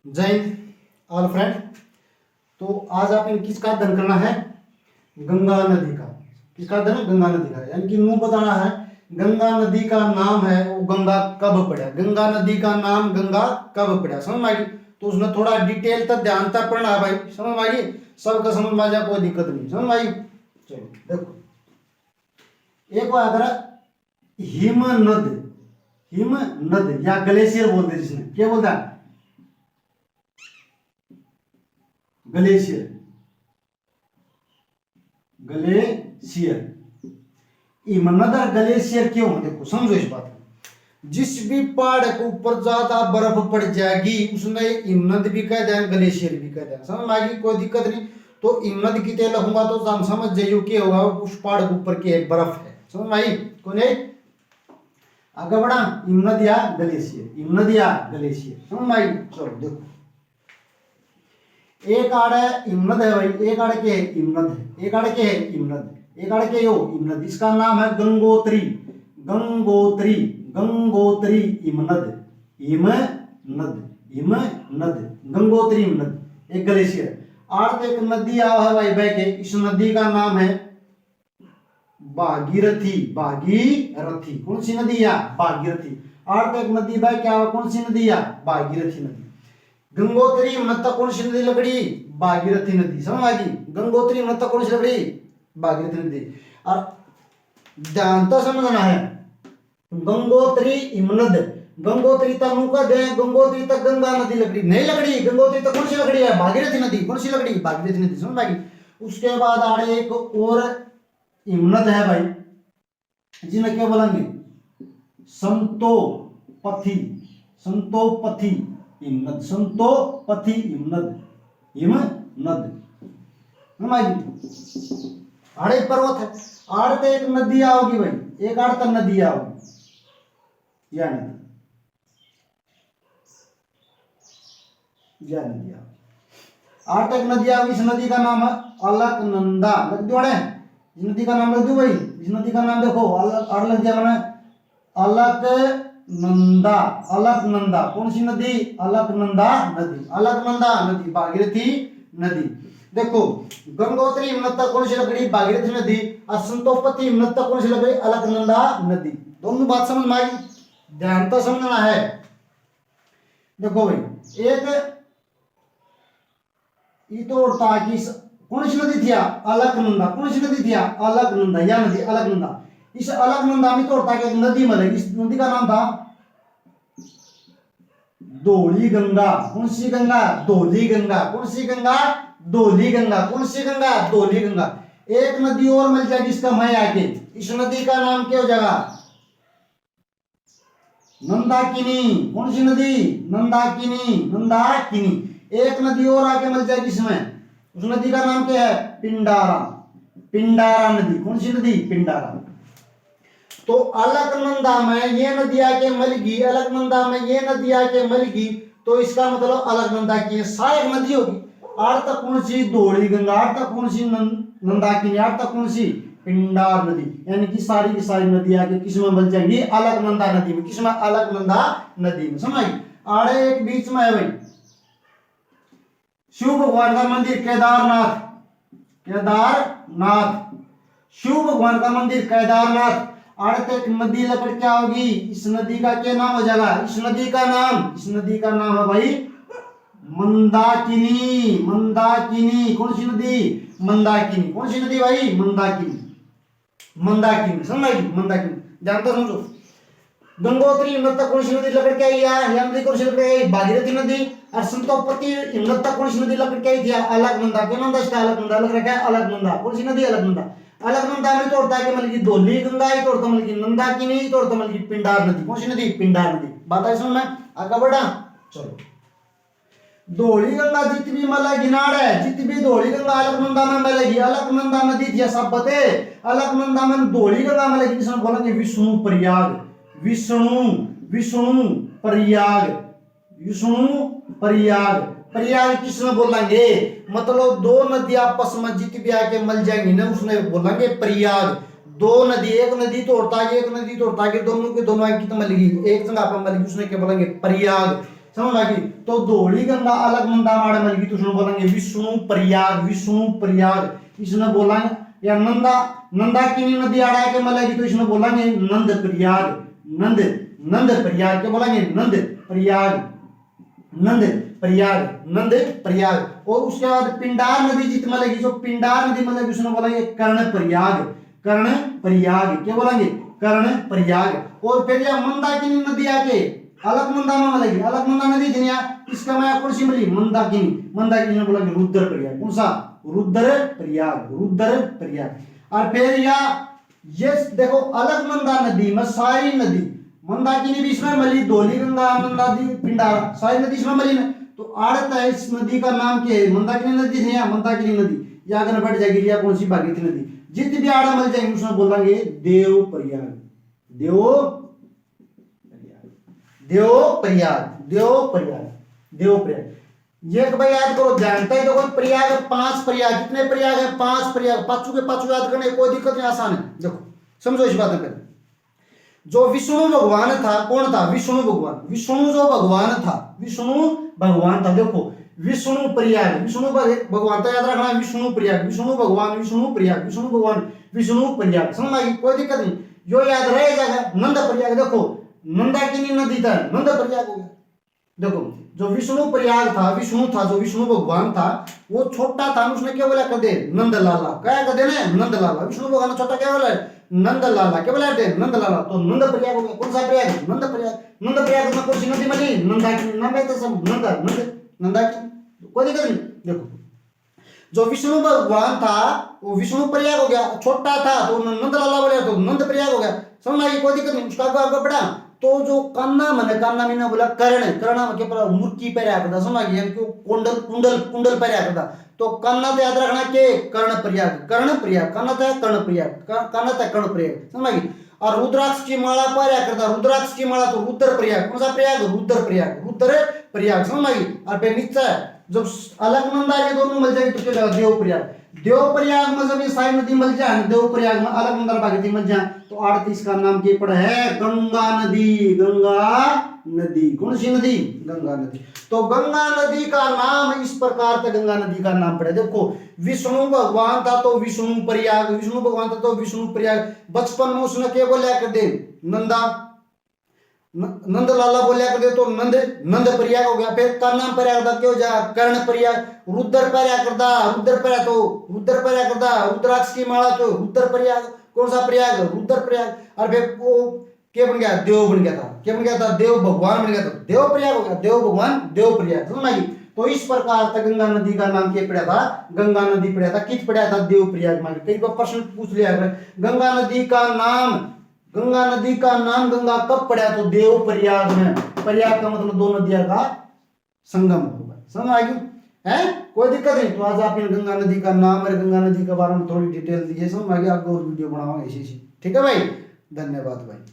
जय Hind all friend. तो आज आप इन किसका अध्ययन करना है? गंगा नदी का। किसका अध्ययन? गंगा नदी का। यानी कि मुंह बताना है गंगा नदी का नाम है वो गंगा कब पड़ा, गंगा नदी का नाम गंगा कब पड़ा। समझ में आ गई? तो उसने थोड़ा डिटेल तक ध्यान तक पढ़ना है भाई। समझ में आ गई? सबका समझ में आ जाए, कोई दिक्कत नहीं। समझ में आ गई? चलो देखो, एक बार अगर हिम नद या ग्लेशियर बोलते जिसने, क्या बोलता है? ग्लेशियर। हिमनद और ग्लेशियर क्यों? देखो समझो इस बात को। जिस भी पहाड़ के ऊपर ज्यादा बर्फ पड़ जाएगी उसने हिमनद भी कह दें, ग्लेशियर भी कह दें। समझ में आ गई? कोई दिक्कत नहीं। तो हिमनद की तेल लखूंगा तो हम समझ जाइयो क्या होगा, उस पहाड़ के ऊपर की एक बर्फ है। समझ में आई? कोई नहीं आगे बढ़ा। हिमनद या ग्लेशियर, हिमनद या ग्लेशियर। समझ में आई? चलो देखो, एक आड़ हिमनद है भाई, एक आड़ के हिमनद है, एक आड़ के है हिमनद, एक आड़ के यो हिमनद। इसका नाम है गंगोत्री। गंगोत्री, गंगोत्री हिमनद, हिमनद, हिमनद, गंगोत्री हिमनद। एक ग्लेशियर आड़ एक नदी आ है भाई बह के। इस नदी का नाम है भागीरथी। भागीरथी कौन सी नदी या? भागीरथी। आड़ एक नदी बह क्या, कौन सी नदी या? भागीरथी नदी। गंगोत्री हिमनद कौन सी नदी लकड़ी? भागीरथी नदी। समझ आ गई? गंगोत्री हिमनद कौन सी लकड़ी? भागीरथी नदी। और ध्यान तो समझना है, गंगोत्री हिमनद, गंगोत्री तक मुका दे, गंगोत्री तक गंगा नदी लकड़ी नहीं लकड़ी। गंगोत्री तक कौन सी लकड़ी है? भागीरथी नदी। कौन सी लकड़ी? भागीरथी नदी। समझ आ गई? उसके बाद आड़े एक और हिमनद है भाई, जिन्हें क्या बोलेंगे? संतोपथी। संतोपथी हिमनद, संतोपथी हिमनद, हिमनद। आड़े पर्वत है, आड़ ते एक नदी आओगी भाई, एक आड़ तक नदी आओगी, या नदी, या नदी आओगी। आड़ तक नदी आओगी। इस नदी का नाम है अलकनंदा। लग दो आड़े, इस नदी का नाम लग दो भाई। इस नदी का नाम देखो, आड़ लग जाए मैंने अलकनंदा। अलकनंदा कौन सी नदी? अलकनंदा नदी, अलकनंदा नदी, भागीरथी नदी। देखो, गंगोत्री हिमनद तक कौन सी लकड़ी? भागीरथी नदी। और संतोपति हिमनद तक कौन सी लकड़ी? अलकनंदा नदी। दोनों बात समझ में आई? ध्यान तो समझना है। देखो भाई, एक ये तो उड़ता कि कौन सी नदी थी? अलकनंदा। कौन सी नदी थी? अलकनंदा, या नदी अलकनंदा। इस अलकनंदा में तोड़ता के नदी मिलेगी। इस नदी का नाम था धौली गंगा। कौन सी गंगा? धौली गंगा। कौन सी गंगा? धौली गंगा। कौन सी गंगा? धौली गंगा। एक नदी और मिल जाएगी इसका मैं आके, इस नदी का नाम क्या हो जाएगा? नंदाकिनी। कौन सी नदी? नंदाकिनी, नंदाकिनी। एक नदी और आके मिल जाएगी इसमें, उस नदी का नाम क्या है? पिंडारा। पिंडारा नदी। कौन सी नदी? पिंडारा। तो अलकनंदा में ये नदी आके मिलगी, अलकनंदा में ये नदी आके मिलगी, तो इसका मतलब अलकनंदा की सहायक नदी होगी। आड़ तक कौन सी? धौली गंगा। आड़ तक कौन सी? नंदाकिनी। आड़ तक कौन सी? पिंडार नदी। यानी कि सारी की सारी नदी आके किसमें मिल जाएंगी? अलकनंदा नदी में। किसमें? अलकनंदा नदी में। समझ आई? आड़े एक बीच में है भाई शिव भगवान का मंदिर केदारनाथ। केदारनाथ, शिव भगवान का मंदिर केदारनाथ। आड़े एक नदी लकड़ क्या होगी? इस नदी का क्या नाम हो जाएगा? इस नदी का नाम, इस नदी का नाम है भाई मंदाकिनी। मंदाकिनी कौन सी नदी? मंदाकिनी। कौन सी नदी भाई? मंदाकिनी, मंदाकिनी। समझ आई? मंदाकिनी। ध्यान तो समझो, गंगोत्री हिमनद तक कौन सी नदी लकड़ के आई है? यह नदी कौन सी लकड़ आई? भागीरथी नदी। और संतोपति हिमनद तक कौन सी नदी लकड़ के आई थी? अलकनंदा। क्या नाम था इसका? अलकनंदा। लग रहा है अलकनंदा। कौन सी नदी? अलकनंदा। अलकनंदा में तोड़ता है कि मतलब की धौली गंगा ही तोड़ता, मतलब की नंदाकिनी ही तोड़ता, मतलब की पिंडार नदी। कौन सी नदी? पिंडार नदी। बात है समझ में? आगे बढ़ा। चलो, धौली गंगा जितनी मतलब गिनाड़ है, जितनी धौली गंगा अलकनंदा में मिलेगी। अलकनंदा नदी थी सब बते, अलकनंदा में धौली गंगा मिलेगी। किसने बोलेंगे? विष्णु प्रयाग। विष्णु, विष्णु प्रयाग, विष्णु प्रयाग। प्रयाग किसमें बोलेंगे? मतलब दो नदी आपस में जित भी आके मिल जाएंगी ना, उसमें बोलेंगे प्रयाग। दो नदी, एक नदी तोड़ता है, एक नदी तोड़ता है, दोनों के दोनों आगे कितना मिलेगी? एक जगह पर मिलेगी, उसने क्या बोलेंगे? प्रयाग। समझ लगी। तो धोली गंगा अलग मंदा माड़े मलगी तो बोलेंगे विष्णु प्रयाग, विष्णु प्रयाग इसने बोलेंगे। या नंदा नंदाकिनी नदी आड़ा के मलेगी तो इसने बोलेंगे नंद प्रयाग, नंद नंद प्रयाग के बोलेंगे नंद प्रयाग, नंद प्रयाग, नंद प्रयाग। और उसके बाद पिंडार नदी जित मलेगी, जो पिंडार नदी मलेगी उसने बोलेंगे कर्ण प्रयाग, कर्ण प्रयाग क्या बोलेंगे कर्ण प्रयाग। और फिर यह मंदाकिनी नदी आके अलकनंदा में मलेगी, अलकनंदा नदी जिनिया इसका मैं कौन सी मिली मंदाकिनी, मंदाकिनी में बोलेंगे रुद्र प्रयाग, कौन सा रुद्र प्रयाग, रुद्र प्रयाग। और फिर या ये देखो अलकनंदा नदी में सारी नदी मंदाकिनी भी इसमें मिली, धौली गंगा नंदा नदी पिंडारा सारी नदी इसमें मिली ना। तो आड़त है इस नदी का नाम क्या है मंदाकिनी नदी है, मंदाकिनी नदी या अगर बढ़ जाएगी या कौन सी भागीरथी नदी, जितनी भी आड़ा मिल जाएंगे उसमें बोलेंगे देव प्रयाग, देव देव प्रयाग, देव प्रयाग, देव प्रयाग। ये भाई याद करो, जानता है तो कोई प्रयाग 5 प्रयाग, कितने प्रयाग है 5 प्रयाग, पांचों के पांचों याद करने कोई दिक्कत नहीं, आसान है। देखो समझो इस बात में, जो विष्णु भगवान था कौन था विष्णु भगवान, विष्णु जो भगवान था विष्णु भगवान था। देखो विष्णु प्रयाग, विष्णु भगवान तो याद रखना विष्णु प्रयाग, विष्णु भगवान विष्णु प्रयाग, विष्णु भगवान विष्णु प्रयाग, समझ में कोई दिक्कत नहीं, जो याद रह जाएगा। नंद प्रयाग देखो नंदाकिनी नदी था नंद प्रयाग हो गया। देखो जो विष्णु प्रयाग था, विष्णु था जो विष्णु भगवान था वो छोटा था, उसने क्या बोला कर दे नंद लाला, क्या कर देना नंद लाला, विष्णु भगवान छोटा क्या बोला नंद लाला, क्या बोला दे नंद लाला, तो नंद प्रयाग हो गया। कौन सा प्रयाग नंद प्रयाग, नंद प्रयाग में कौन सी नदी मिली नंदाकिनी, नाम है तो सब नंद नंद नंदाकिनी, कोई दिक्कत नहीं। देखो जो विष्णु भगवान था वो विष्णु प्रयाग हो गया, छोटा था तो नंद लाला बोले तो नंद प्रयाग हो गया, समझ में कोई दिक्कत नहीं। उसका आगे बढ़ा तो जो कान्ना मैंने कान्ना मैंने बोला कर्ण, कर्ण में क्या मुर्की पर आता समझ गया, कुंडल कुंडल कुंडल पर आता, तो कान्ना तो याद रखना के कर्ण प्रयाग, कर्ण प्रयाग, कान्ना था कर्ण प्रयाग, कान्ना था कर्ण प्रयाग, समझ गई। और रुद्राक्ष की माला पर करता, रुद्राक्ष की माला तो रुद्र प्रयाग, कौन सा प्रयाग रुद्र प्रयाग, रुद्र प्रयाग, समझ गई। और फिर नीचे जब अलकनंदा ये दोनों मिल जाएगी तो क्या देव प्रयाग, देव प्रयाग में जब ये सारी नदी मिल जाए, देव प्रयाग में अलकनंदा भागीरथी मिल जाए तो 38 का नाम क्या पड़ा है गंगा नदी, गंगा नदी, कौन सी नदी गंगा नदी। तो गंगा नदी का नाम इस प्रकार का गंगा नदी का नाम पड़ा। देखो विष्णु भगवान था तो विष्णु प्रयाग, विष्णु भगवान था तो विष्णु प्रयाग। बचपन में उसने क्या बोला कर दे नंदा नंद लाला बोलिया कर दे तो नंद नंद प्रयाग हो गया। फिर का नाम प्रयाग था क्यों जा कर्ण प्रयाग, रुद्र प्रयाग करता, रुद्र प्रयाग तो रुद्र प्रयाग करता, रुद्राक्ष की माला तो रुद्र प्रयाग, कौन सा प्रयाग रुद्र प्रयाग। और फिर वो क्या बन गया देव बन गया था, क्या बन गया था देव भगवान बन गया था, देव प्रयाग हो गया, देव भगवान देव प्रयाग, समझ में। तो इस प्रकार का गंगा नदी का नाम क्या पड़ा था गंगा नदी पड़ा था, किस पड़ा था देव प्रयाग में। कई बार प्रश्न पूछ लिया गंगा नदी का नाम, गंगा नदी का नाम गंगा कब पड़ा तो देव प्रयाग में, प्रयाग का मतलब दो नदियों का संगम होगा, समझ आ गई है कोई दिक्कत नहीं। तो आज आप गंगा नदी का नाम और गंगा नदी के बारे में थोड़ी डिटेल दी है, समझ आ गया। आपको और वीडियो बनाऊंगा ऐसी, ठीक है भाई, धन्यवाद भाई।